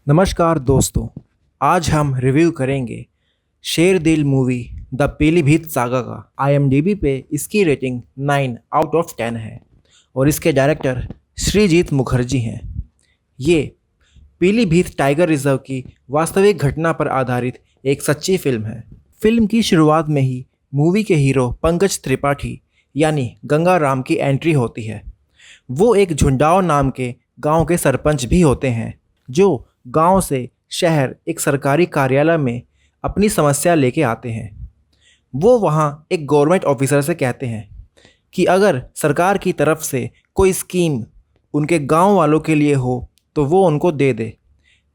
नमस्कार दोस्तों, आज हम रिव्यू करेंगे शेर दिल मूवी द पीलीभीत सागा का। IMDb पे इसकी रेटिंग 9 आउट ऑफ 10 है और इसके डायरेक्टर श्रीजीत मुखर्जी हैं। ये पीलीभीत टाइगर रिजर्व की वास्तविक घटना पर आधारित एक सच्ची फिल्म है। फिल्म की शुरुआत में ही मूवी के हीरो पंकज त्रिपाठी यानी गंगा राम की एंट्री होती है। वो एक झुंडाव नाम के गांव के सरपंच भी होते हैं जो गांव से शहर एक सरकारी कार्यालय में अपनी समस्या लेके आते हैं। वो वहाँ एक गवर्नमेंट ऑफिसर से कहते हैं कि अगर सरकार की तरफ से कोई स्कीम उनके गांव वालों के लिए हो तो वो उनको दे दे,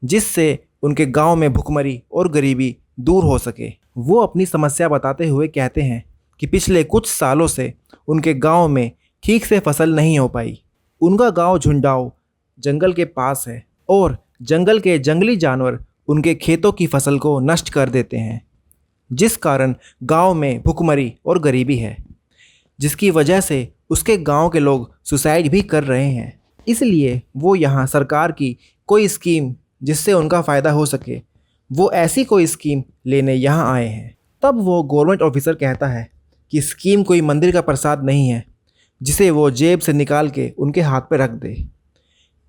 जिससे उनके गांव में भुखमरी और गरीबी दूर हो सके। वो अपनी समस्या बताते हुए कहते हैं कि पिछले कुछ सालों से उनके गांव में ठीक से फसल नहीं हो पाई। उनका गांव झुंडाव जंगल के पास है और जंगल के जंगली जानवर उनके खेतों की फसल को नष्ट कर देते हैं, जिस कारण गांव में भुखमरी और गरीबी है, जिसकी वजह से उसके गांव के लोग सुसाइड भी कर रहे हैं। इसलिए वो यहाँ सरकार की कोई स्कीम जिससे उनका फ़ायदा हो सके, वो ऐसी कोई स्कीम लेने यहाँ आए हैं। तब वो गवर्नमेंट ऑफिसर कहता है कि स्कीम कोई मंदिर का प्रसाद नहीं है जिसे वो जेब से निकाल के उनके हाथ पर रख दे।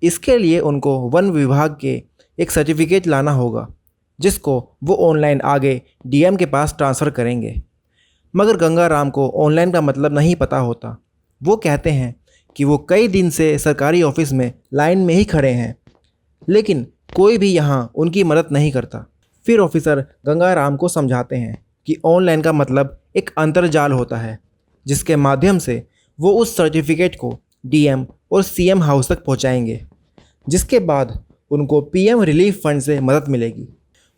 इसके लिए उनको वन विभाग के एक सर्टिफिकेट लाना होगा, जिसको वो ऑनलाइन आगे DM के पास ट्रांसफ़र करेंगे। मगर गंगा राम को ऑनलाइन का मतलब नहीं पता होता। वो कहते हैं कि वो कई दिन से सरकारी ऑफिस में लाइन में ही खड़े हैं, लेकिन कोई भी यहाँ उनकी मदद नहीं करता। फिर ऑफिसर गंगा राम को समझाते हैं कि ऑनलाइन का मतलब एक अंतर्जाल होता है, जिसके माध्यम से वो उस सर्टिफिकेट को DM और CM हाउस तक पहुँचाएंगे, जिसके बाद उनको PM रिलीफ फंड से मदद मिलेगी।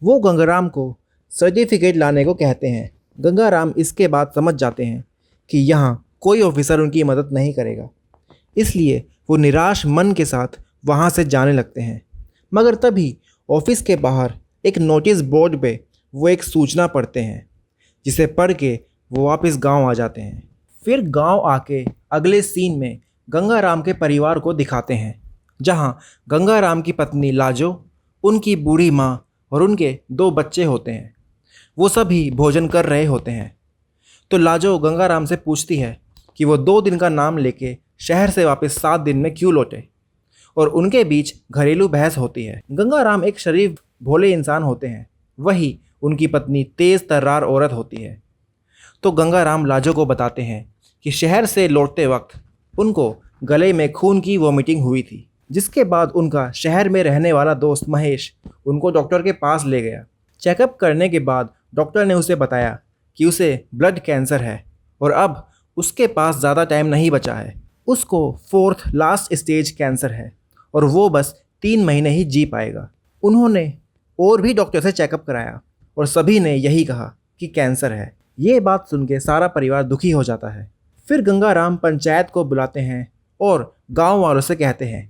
वो गंगाराम को सर्टिफिकेट लाने को कहते हैं। गंगाराम इसके बाद समझ जाते हैं कि यहाँ कोई ऑफिसर उनकी मदद नहीं करेगा, इसलिए वो निराश मन के साथ वहाँ से जाने लगते हैं। मगर तभी ऑफिस के बाहर एक नोटिस बोर्ड पे वो एक सूचना पढ़ते हैं, जिसे पढ़ के वो वापस गांव आ जाते हैं। फिर गांव आके अगले सीन में गंगाराम के परिवार को दिखाते हैं, जहाँ गंगाराम की पत्नी लाजो, उनकी बूढ़ी माँ और उनके 2 बच्चे होते हैं। वो सभी भोजन कर रहे होते हैं। तो लाजो गंगाराम से पूछती है कि वो 2 दिन का नाम लेके शहर से वापस 7 दिन में क्यों लौटे, और उनके बीच घरेलू बहस होती है। गंगाराम एक शरीफ भोले इंसान होते हैं, वही उनकी पत्नी तेज़ तर्रार औरत होती है। तो गंगाराम लाजो को बताते हैं कि शहर से लौटते वक्त उनको गले में खून की वॉमिटिंग हुई थी, जिसके बाद उनका शहर में रहने वाला दोस्त महेश उनको डॉक्टर के पास ले गया। चेकअप करने के बाद डॉक्टर ने उसे बताया कि उसे ब्लड कैंसर है और अब उसके पास ज़्यादा टाइम नहीं बचा है। उसको 4th लास्ट स्टेज कैंसर है और वो बस 3 महीने ही जी पाएगा। उन्होंने और भी डॉक्टर से चेकअप कराया और सभी ने यही कहा कि कैंसर है। ये बात सुन के सारा परिवार दुखी हो जाता है। फिर गंगाराम पंचायत को बुलाते हैं और गांव वालों से कहते हैं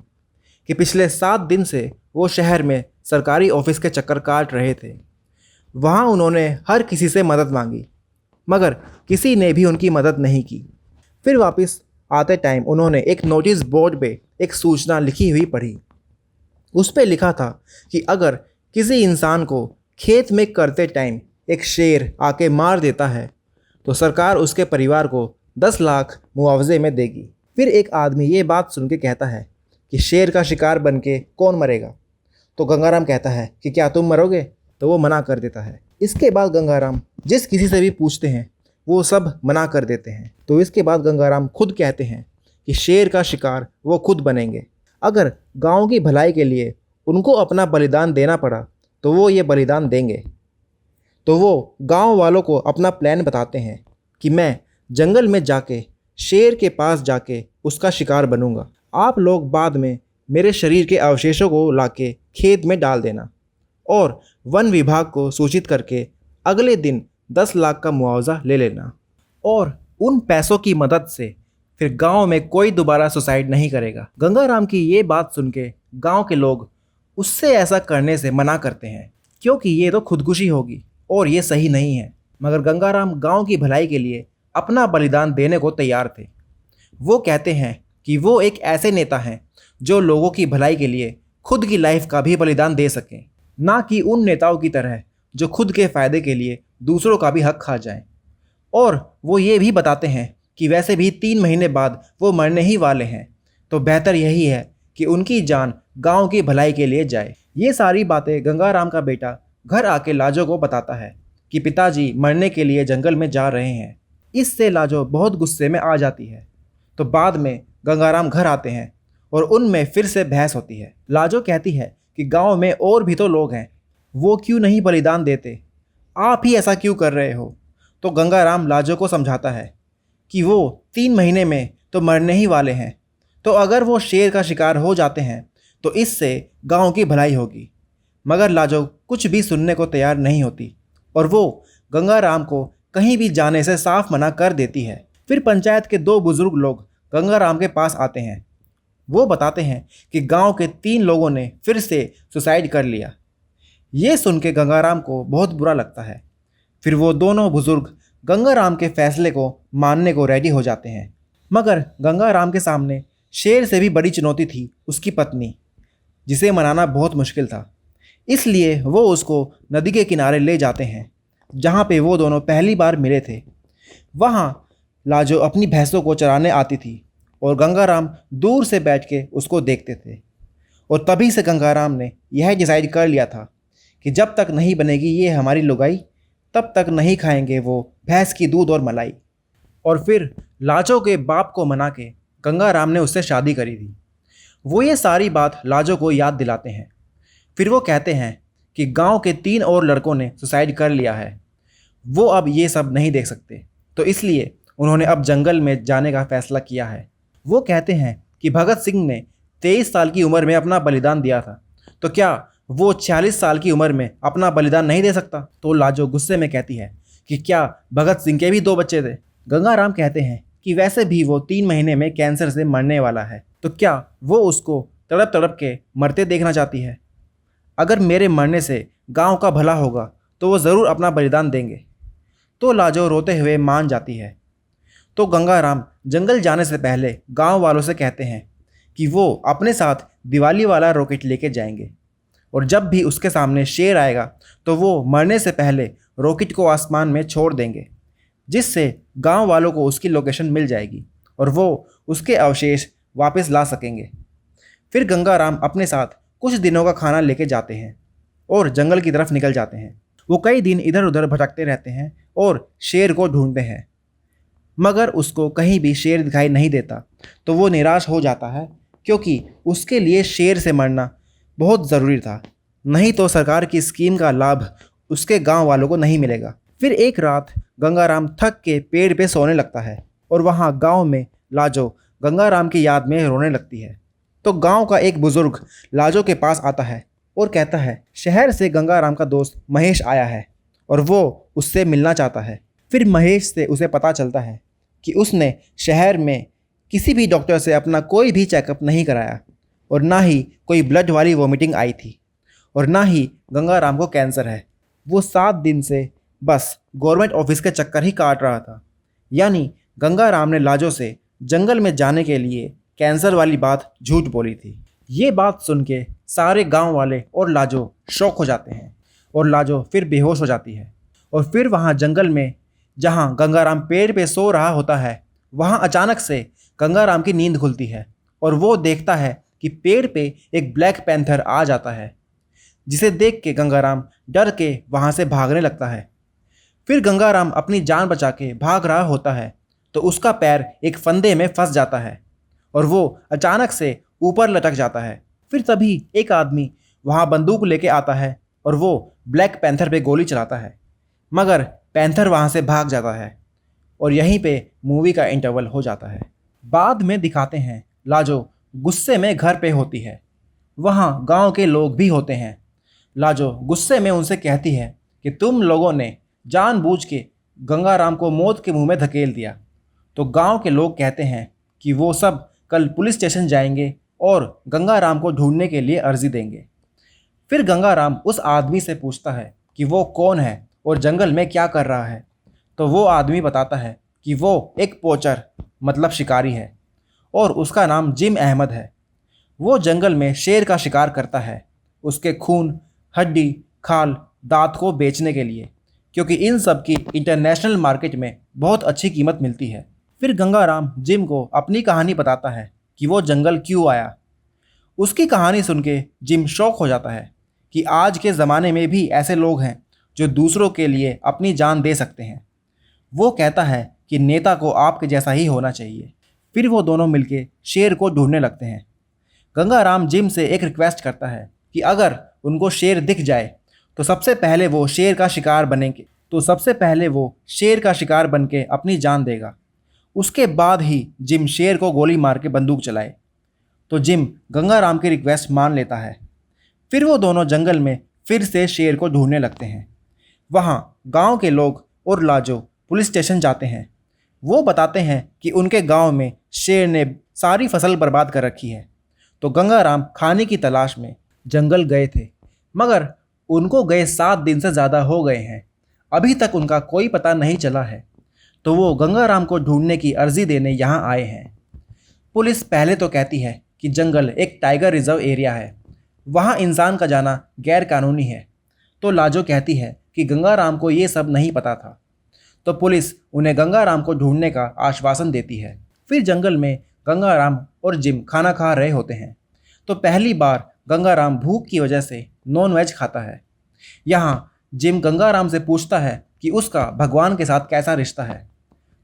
कि पिछले 7 दिन से वो शहर में सरकारी ऑफिस के चक्कर काट रहे थे। वहाँ उन्होंने हर किसी से मदद मांगी, मगर किसी ने भी उनकी मदद नहीं की। फिर वापस आते टाइम उन्होंने एक नोटिस बोर्ड पे एक सूचना लिखी हुई पढ़ी। उस पे लिखा था कि अगर किसी इंसान को खेत में करते टाइम एक शेर आके मार देता है तो सरकार उसके परिवार को 10 लाख मुआवजे में देगी। फिर एक आदमी ये बात सुन के कहता है कि शेर का शिकार बन के कौन मरेगा। तो गंगाराम कहता है कि क्या तुम मरोगे, तो वो मना कर देता है। इसके बाद गंगाराम जिस किसी से भी पूछते हैं वो सब मना कर देते हैं। तो इसके बाद गंगाराम खुद कहते हैं कि शेर का शिकार वो खुद बनेंगे। अगर गांव की भलाई के लिए उनको अपना बलिदान देना पड़ा तो वो ये बलिदान देंगे। तो वो गांव वालों को अपना प्लान बताते हैं कि मैं जंगल में जाके शेर के पास जाके उसका शिकार बनूंगा। आप लोग बाद में मेरे शरीर के अवशेषों को लाके खेत में डाल देना और वन विभाग को सूचित करके अगले दिन 10 लाख का मुआवजा ले लेना, और उन पैसों की मदद से फिर गांव में कोई दोबारा सुसाइड नहीं करेगा। गंगाराम की ये बात सुन के गाँव के लोग उससे ऐसा करने से मना करते हैं, क्योंकि ये तो खुदकुशी होगी और ये सही नहीं है। मगर गंगाराम गांव की भलाई के लिए अपना बलिदान देने को तैयार थे। वो कहते हैं कि वो एक ऐसे नेता हैं जो लोगों की भलाई के लिए खुद की लाइफ का भी बलिदान दे सकें, ना कि उन नेताओं की तरह जो खुद के फायदे के लिए दूसरों का भी हक खा जाएं। और वो ये भी बताते हैं कि वैसे भी 3 महीने बाद वो मरने ही वाले हैं, तो बेहतर यही है कि उनकी जान गांव की भलाई के लिए जाए। ये सारी बातें गंगाराम का बेटा घर आके लाजो को बताता है कि पिताजी मरने के लिए जंगल में जा रहे हैं। इससे लाजो बहुत गुस्से में आ जाती है। तो बाद में गंगाराम घर आते हैं और उनमें फिर से बहस होती है। लाजो कहती है कि गांव में और भी तो लोग हैं, वो क्यों नहीं बलिदान देते, आप ही ऐसा क्यों कर रहे हो। तो गंगाराम लाजो को समझाता है कि वो 3 महीने में तो मरने ही वाले हैं, तो अगर वो शेर का शिकार हो जाते हैं तो इससे गांव की भलाई होगी। मगर लाजो कुछ भी सुनने को तैयार नहीं होती और वो गंगाराम को कहीं भी जाने से साफ मना कर देती है। फिर पंचायत के 2 बुजुर्ग लोग गंगाराम के पास आते हैं। वो बताते हैं कि गांव के 3 लोगों ने फिर से सुसाइड कर लिया। ये सुन के गंगाराम को बहुत बुरा लगता है। फिर वो दोनों बुजुर्ग गंगाराम के फैसले को मानने को रेडी हो जाते हैं। मगर गंगाराम के सामने शेर से भी बड़ी चुनौती थी उसकी पत्नी, जिसे मनाना बहुत मुश्किल था। इसलिए वो उसको नदी के किनारे ले जाते हैं जहाँ पे वो दोनों पहली बार मिले थे। वहाँ लाजो अपनी भैंसों को चराने आती थी और गंगाराम दूर से बैठ के उसको देखते थे। और तभी से गंगाराम ने यह डिसाइड कर लिया था कि जब तक नहीं बनेगी ये हमारी लुगाई, तब तक नहीं खाएंगे वो भैंस की दूध और मलाई। और फिर लाजो के बाप को मना के गंगाराम ने उससे शादी करी थी। वो ये सारी बात लाजो को याद दिलाते हैं। फिर वो कहते हैं कि गांव के 3 और लड़कों ने सुसाइड कर लिया है, वो अब ये सब नहीं देख सकते, तो इसलिए उन्होंने अब जंगल में जाने का फैसला किया है। वो कहते हैं कि भगत सिंह ने 23 साल की उम्र में अपना बलिदान दिया था, तो क्या वो 46 साल की उम्र में अपना बलिदान नहीं दे सकता। तो लाजो गुस्से में कहती है कि क्या भगत सिंह के भी 2 बच्चे थे। गंगाराम कहते हैं कि वैसे भी वो 3 महीने में कैंसर से मरने वाला है, तो क्या वो उसको तड़प तड़प के मरते देखना चाहती है। अगर मेरे मरने से गांव का भला होगा तो वो ज़रूर अपना बलिदान देंगे। तो लाजो रोते हुए मान जाती है। तो गंगाराम जंगल जाने से पहले गांव वालों से कहते हैं कि वो अपने साथ दिवाली वाला रॉकेट लेके जाएंगे और जब भी उसके सामने शेर आएगा तो वो मरने से पहले रॉकेट को आसमान में छोड़ देंगे, जिससे गांव वालों को उसकी लोकेशन मिल जाएगी और वो उसके अवशेष वापस ला सकेंगे। फिर गंगाराम अपने साथ कुछ दिनों का खाना लेके जाते हैं और जंगल की तरफ निकल जाते हैं। वो कई दिन इधर उधर भटकते रहते हैं और शेर को ढूंढते हैं, मगर उसको कहीं भी शेर दिखाई नहीं देता। तो वो निराश हो जाता है, क्योंकि उसके लिए शेर से मरना बहुत ज़रूरी था, नहीं तो सरकार की स्कीम का लाभ उसके गांव वालों को नहीं मिलेगा। फिर एक रात गंगाराम थक के पेड़ पे सोने लगता है और वहाँ गांव में लाजो गंगाराम की याद में रोने लगती है। तो गांव का एक बुजुर्ग लाजो के पास आता है और कहता है शहर से गंगाराम का दोस्त महेश आया है और वो उससे मिलना चाहता है। फिर महेश से उसे पता चलता है कि उसने शहर में किसी भी डॉक्टर से अपना कोई भी चेकअप नहीं कराया और ना ही कोई ब्लड वाली वॉमिटिंग आई थी और ना ही गंगाराम को कैंसर है। वो 7 दिन से बस गवर्नमेंट ऑफिस के चक्कर ही काट रहा था। यानी गंगाराम ने लाजो से जंगल में जाने के लिए कैंसर वाली बात झूठ बोली थी। ये बात सुन के सारे गांव वाले और लाजो शॉक हो जाते हैं और लाजो फिर बेहोश हो जाती है। और फिर वहाँ जंगल में जहाँ गंगाराम पेड़ पे सो रहा होता है, वहाँ अचानक से गंगाराम की नींद खुलती है और वो देखता है कि पेड़ पे एक ब्लैक पैंथर आ जाता है, जिसे देख के गंगाराम डर के वहाँ से भागने लगता है। फिर गंगाराम अपनी जान बचा के भाग रहा होता है तो उसका पैर एक फंदे में फंस जाता है और वो अचानक से ऊपर लटक जाता है। फिर तभी एक आदमी वहाँ बंदूक लेके आता है और वो ब्लैक पैंथर पे गोली चलाता है, मगर पैंथर वहाँ से भाग जाता है और यहीं पे मूवी का इंटरवल हो जाता है। बाद में दिखाते हैं लाजो गुस्से में घर पे होती है। वहाँ गांव के लोग भी होते हैं। लाजो गुस्से में उनसे कहती है कि तुम लोगों ने जानबूझ के गंगाराम को मौत के मुंह में धकेल दिया। तो गांव के लोग कहते हैं कि वो सब कल पुलिस स्टेशन जाएंगे और गंगाराम को ढूंढने के लिए अर्जी देंगे। फिर गंगाराम उस आदमी से पूछता है कि वो कौन है और जंगल में क्या कर रहा है। तो वो आदमी बताता है कि वो एक पोचर मतलब शिकारी है और उसका नाम जिम अहमद है। वो जंगल में शेर का शिकार करता है, उसके खून, हड्डी, खाल, दांत को बेचने के लिए, क्योंकि इन सब की इंटरनेशनल मार्केट में बहुत अच्छी कीमत मिलती है। फिर गंगाराम जिम को अपनी कहानी बताता है कि वो जंगल क्यों आया। उसकी कहानी सुन के जिम शॉक हो जाता है कि आज के ज़माने में भी ऐसे लोग हैं जो दूसरों के लिए अपनी जान दे सकते हैं। वो कहता है कि नेता को आपके जैसा ही होना चाहिए। फिर वो दोनों मिलके शेर को ढूंढने लगते हैं। गंगाराम जिम से एक रिक्वेस्ट करता है कि अगर उनको शेर दिख जाए तो सबसे पहले वो शेर का शिकार बन के अपनी जान देगा। उसके बाद ही जिम शेर को गोली मार के बंदूक चलाए। तो जिम गंगाराम की रिक्वेस्ट मान लेता है। फिर वो दोनों जंगल में फिर से शेर को ढूंढने लगते हैं। वहाँ गांव के लोग और लाजो पुलिस स्टेशन जाते हैं। वो बताते हैं कि उनके गांव में शेर ने सारी फसल बर्बाद कर रखी है। तो गंगाराम खाने की तलाश में जंगल गए थे, मगर उनको गए 7 दिन से ज़्यादा हो गए हैं, अभी तक उनका कोई पता नहीं चला है। तो वो गंगाराम को ढूंढने की अर्जी देने यहाँ आए हैं। पुलिस पहले तो कहती है कि जंगल एक टाइगर रिजर्व एरिया है, वहाँ इंसान का जाना गैर कानूनी है। तो लाजो कहती है कि गंगाराम को ये सब नहीं पता था। तो पुलिस उन्हें गंगाराम को ढूंढने का आश्वासन देती है। फिर जंगल में गंगाराम और जिम खाना खा रहे होते हैं। तो पहली बार गंगाराम भूख की वजह से नॉन वेज खाता है। यहाँ जिम गंगाराम से पूछता है कि उसका भगवान के साथ कैसा रिश्ता है।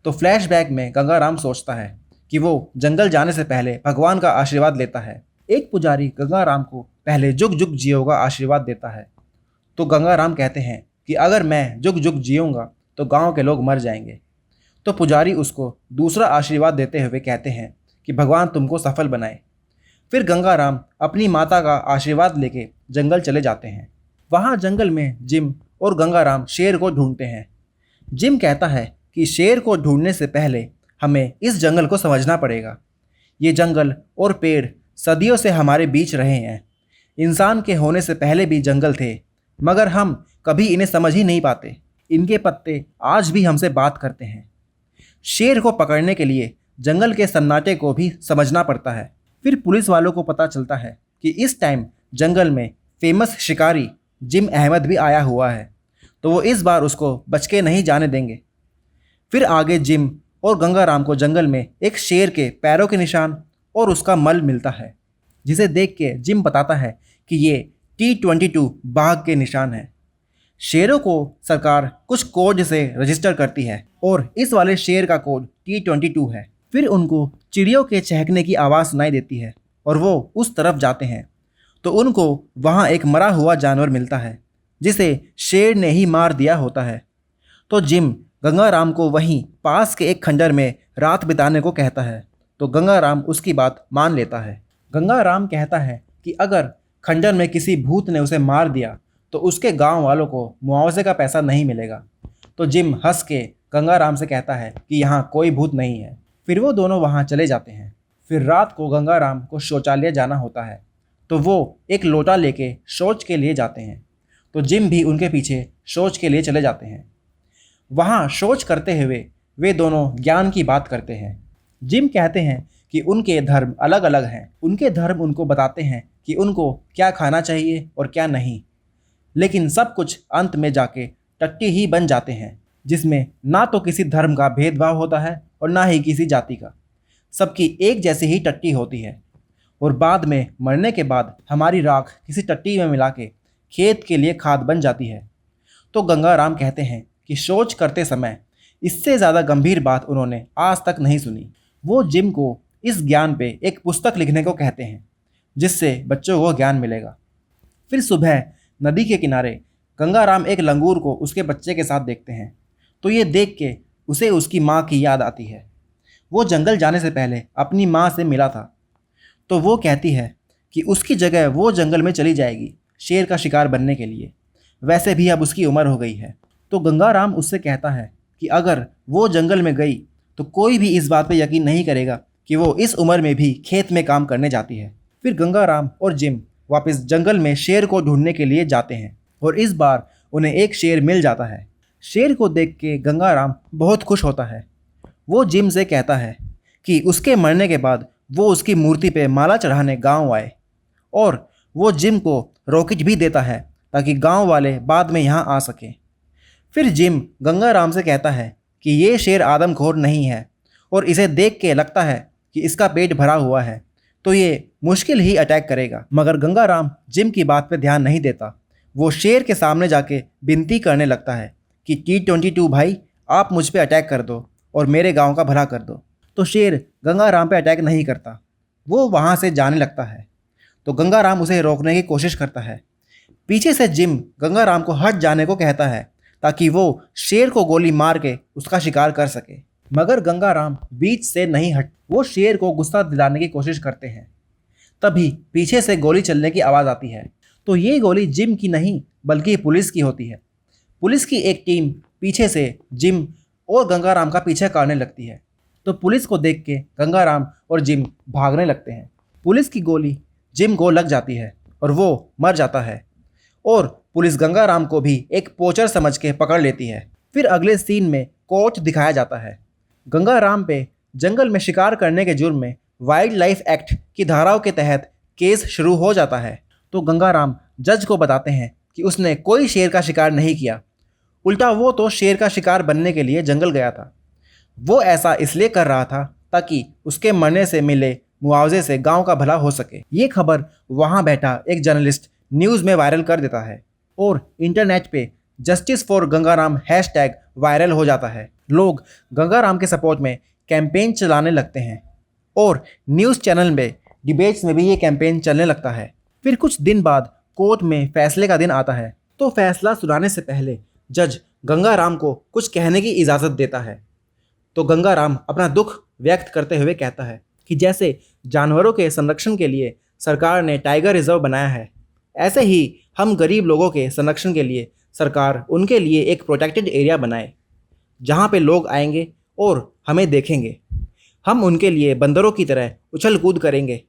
तो फ्लैशबैक में गंगाराम सोचता है कि वो जंगल जाने से पहले भगवान का आशीर्वाद लेता है। एक पुजारी गंगाराम को पहले जुग जुग जियो का आशीर्वाद देता है। तो गंगाराम कहते हैं कि अगर मैं जुग जुग जीऊँगा तो गांव के लोग मर जाएंगे। तो पुजारी उसको दूसरा आशीर्वाद देते हुए कहते हैं कि भगवान तुमको सफल बनाए। फिर गंगाराम अपनी माता का आशीर्वाद लेके जंगल चले जाते हैं। वहाँ जंगल में जिम और गंगाराम शेर को ढूंढते हैं। जिम कहता है कि शेर को ढूंढने से पहले हमें इस जंगल को समझना पड़ेगा। ये जंगल और पेड़ सदियों से हमारे बीच रहे हैं। इंसान के होने से पहले भी जंगल थे, मगर हम कभी इन्हें समझ ही नहीं पाते। इनके पत्ते आज भी हमसे बात करते हैं। शेर को पकड़ने के लिए जंगल के सन्नाटे को भी समझना पड़ता है। फिर पुलिस वालों को पता चलता है कि इस टाइम जंगल में फेमस शिकारी जिम अहमद भी आया हुआ है, तो वो इस बार उसको बच के नहीं जाने देंगे। फिर आगे जिम और गंगाराम को जंगल में एक शेर के पैरों के निशान और उसका मल मिलता है, जिसे देख के जिम बताता है कि ये T22 बाघ के निशान हैं। शेरों को सरकार कुछ कोड से रजिस्टर करती है और इस वाले शेर का कोड T22 है। फिर उनको चिड़ियों के चहकने की आवाज़ सुनाई देती है और वो उस तरफ जाते हैं। तो उनको वहाँ एक मरा हुआ जानवर मिलता है, जिसे शेर ने ही मार दिया होता है। तो जिम गंगाराम को वहीं पास के एक खंडर में रात बिताने को कहता है। तो गंगाराम उसकी बात मान लेता है। गंगाराम कहता है कि अगर खंडर में किसी भूत ने उसे मार दिया तो उसके गांव वालों को मुआवजे का पैसा नहीं मिलेगा। तो जिम हंस के गंगाराम से कहता है कि यहाँ कोई भूत नहीं है। फिर वो दोनों वहाँ चले जाते हैं। फिर रात को गंगाराम को शौचालय जाना होता है, तो वो एक लोटा लेके शौच के लिए जाते हैं। तो जिम भी उनके पीछे शौच के लिए चले जाते हैं। वहाँ शौच करते हुए वे दोनों ज्ञान की बात करते हैं। जिम कहते हैं कि उनके धर्म अलग अलग हैं। उनके धर्म उनको बताते हैं कि उनको क्या खाना चाहिए और क्या नहीं, लेकिन सब कुछ अंत में जाके टट्टी ही बन जाते हैं, जिसमें ना तो किसी धर्म का भेदभाव होता है और ना ही किसी जाति का। सबकी एक जैसी ही टट्टी होती है और बाद में मरने के बाद हमारी राख किसी टट्टी में मिला के खेत के लिए खाद बन जाती है। तो गंगाराम कहते हैं कि शौच करते समय इससे ज़्यादा गंभीर बात उन्होंने आज तक नहीं सुनी। वो जिम को इस ज्ञान पे एक पुस्तक लिखने को कहते हैं, जिससे बच्चों को ज्ञान मिलेगा। फिर सुबह नदी के किनारे गंगाराम एक लंगूर को उसके बच्चे के साथ देखते हैं। तो ये देख के उसे उसकी माँ की याद आती है। वो जंगल जाने से पहले अपनी माँ से मिला था। तो वो कहती है कि उसकी जगह वो जंगल में चली जाएगी शेर का शिकार बनने के लिए। वैसे भी अब उसकी उम्र हो गई है। तो गंगाराम उससे कहता है कि अगर वो जंगल में गई तो कोई भी इस बात पे यकीन नहीं करेगा कि वो इस उम्र में भी खेत में काम करने जाती है। फिर गंगाराम और जिम वापस जंगल में शेर को ढूंढने के लिए जाते हैं और इस बार उन्हें एक शेर मिल जाता है। शेर को देख के गंगाराम बहुत खुश होता है। वो जिम से कहता है कि उसके मरने के बाद वो उसकी मूर्ति पे माला चढ़ाने गांव आए और वो जिम को रॉकेट भी देता है ताकि गांव वाले बाद में यहाँ आ सकें। फिर जिम गंगाराम से कहता है कि ये शेर आदमखोर नहीं है और इसे देख के लगता है कि इसका पेट भरा हुआ है, तो ये मुश्किल ही अटैक करेगा। मगर गंगाराम जिम की बात पे ध्यान नहीं देता। वो शेर के सामने जाके विनती करने लगता है कि T-22 भाई, आप मुझ पे अटैक कर दो और मेरे गांव का भला कर दो। तो शेर गंगाराम पे अटैक नहीं करता, वो वहाँ से जाने लगता है। तो गंगाराम उसे रोकने की कोशिश करता है। पीछे से जिम गंगाराम को हट जाने को कहता है ताकि वो शेर को गोली मार के उसका शिकार कर सके। मगर गंगाराम बीच से नहीं हट, वो शेर को गुस्सा दिलाने की कोशिश करते हैं। तभी पीछे से गोली चलने की आवाज़ आती है। तो ये गोली जिम की नहीं बल्कि पुलिस की होती है। पुलिस की एक टीम पीछे से जिम और गंगाराम का पीछा करने लगती है। तो पुलिस को देख के गंगाराम और जिम भागने लगते हैं। पुलिस की गोली जिम को लग जाती है और वो मर जाता है और पुलिस गंगाराम को भी एक पोचर समझ के पकड़ लेती है। फिर अगले सीन में कोर्ट दिखाया जाता है। गंगाराम पे जंगल में शिकार करने के जुर्म में वाइल्ड लाइफ एक्ट की धाराओं के तहत केस शुरू हो जाता है। तो गंगाराम जज को बताते हैं कि उसने कोई शेर का शिकार नहीं किया, उल्टा वो तो शेर का शिकार बनने के लिए जंगल गया था। वो ऐसा इसलिए कर रहा था ताकि उसके मरने से मिले मुआवजे से गांव का भला हो सके। ये खबर वहां बैठा एक जर्नलिस्ट न्यूज़ में वायरल कर देता है और इंटरनेट पे justice for Gangaram hashtag viral हो जाता है। लोग गंगाराम के सपोर्ट में कैंपेन चलाने लगते हैं और न्यूज़ चैनल में डिबेट्स में भी ये कैंपेन चलने लगता है। फिर कुछ दिन बाद कोर्ट में फैसले का दिन आता है। तो फैसला सुनाने से पहले जज गंगाराम को कुछ कहने की इजाज़त देता है। तो गंगाराम अपना दुख व्यक्त करते हुए कहता है कि जैसे जानवरों के संरक्षण के लिए सरकार ने टाइगर रिजर्व बनाया है, ऐसे ही हम गरीब लोगों के संरक्षण के लिए सरकार उनके लिए एक प्रोटेक्टेड एरिया बनाए जहाँ पे लोग आएंगे और हमें देखेंगे। हम उनके लिए बंदरों की तरह उछल कूद करेंगे,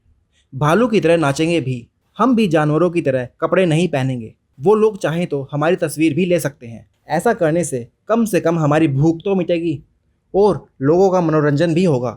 भालू की तरह नाचेंगे भी। हम भी जानवरों की तरह कपड़े नहीं पहनेंगे। वो लोग चाहें तो हमारी तस्वीर भी ले सकते हैं। ऐसा करने से कम हमारी भूख तो मिटेगी और लोगों का मनोरंजन भी होगा,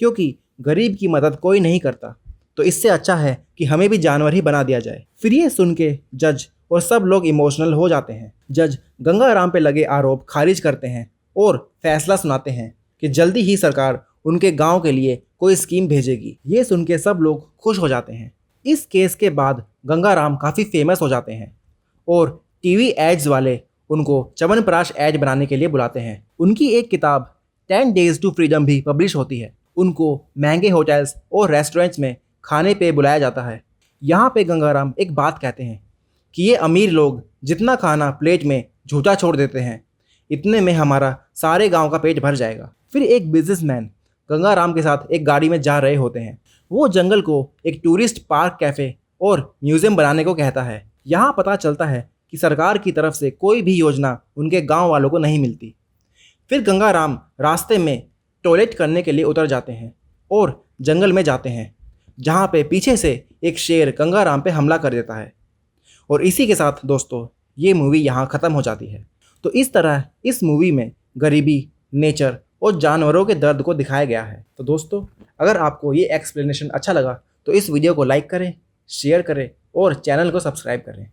क्योंकि गरीब की मदद कोई नहीं करता। तो इससे अच्छा है कि हमें भी जानवर ही बना दिया जाए। फिर ये सुन के जज और सब लोग इमोशनल हो जाते हैं। जज गंगाराम पे लगे आरोप खारिज करते हैं और फैसला सुनाते हैं कि जल्दी ही सरकार उनके गांव के लिए कोई स्कीम भेजेगी। ये सुन के सब लोग खुश हो जाते हैं। इस केस के बाद गंगाराम काफ़ी फेमस हो जाते हैं और टीवी एड्स वाले उनको च्यवनप्राश एड बनाने के लिए बुलाते हैं। उनकी एक किताब 10 Days to Freedom भी पब्लिश होती है। उनको महंगे होटल्स और रेस्टोरेंट्स में खाने पे बुलाया जाता है। यहाँ पे गंगाराम एक बात कहते हैं कि ये अमीर लोग जितना खाना प्लेट में झूठा छोड़ देते हैं, इतने में हमारा सारे गांव का पेट भर जाएगा। फिर एक बिजनेसमैन गंगाराम के साथ एक गाड़ी में जा रहे होते हैं। वो जंगल को एक टूरिस्ट पार्क, कैफ़े और म्यूज़ियम बनाने को कहता है। यहाँ पता चलता है कि सरकार की तरफ से कोई भी योजना उनके गांव वालों को नहीं मिलती। फिर गंगाराम रास्ते में टॉयलेट करने के लिए उतर जाते हैं और जंगल में जाते हैं, जहाँ पे पीछे से एक शेर गंगाराम पे हमला कर देता है। और इसी के साथ दोस्तों ये मूवी यहाँ ख़त्म हो जाती है। तो इस तरह इस मूवी में गरीबी, नेचर और जानवरों के दर्द को दिखाया गया है। तो दोस्तों अगर आपको ये एक्सप्लेनेशन अच्छा लगा तो इस वीडियो को लाइक करें, शेयर करें और चैनल को सब्सक्राइब करें।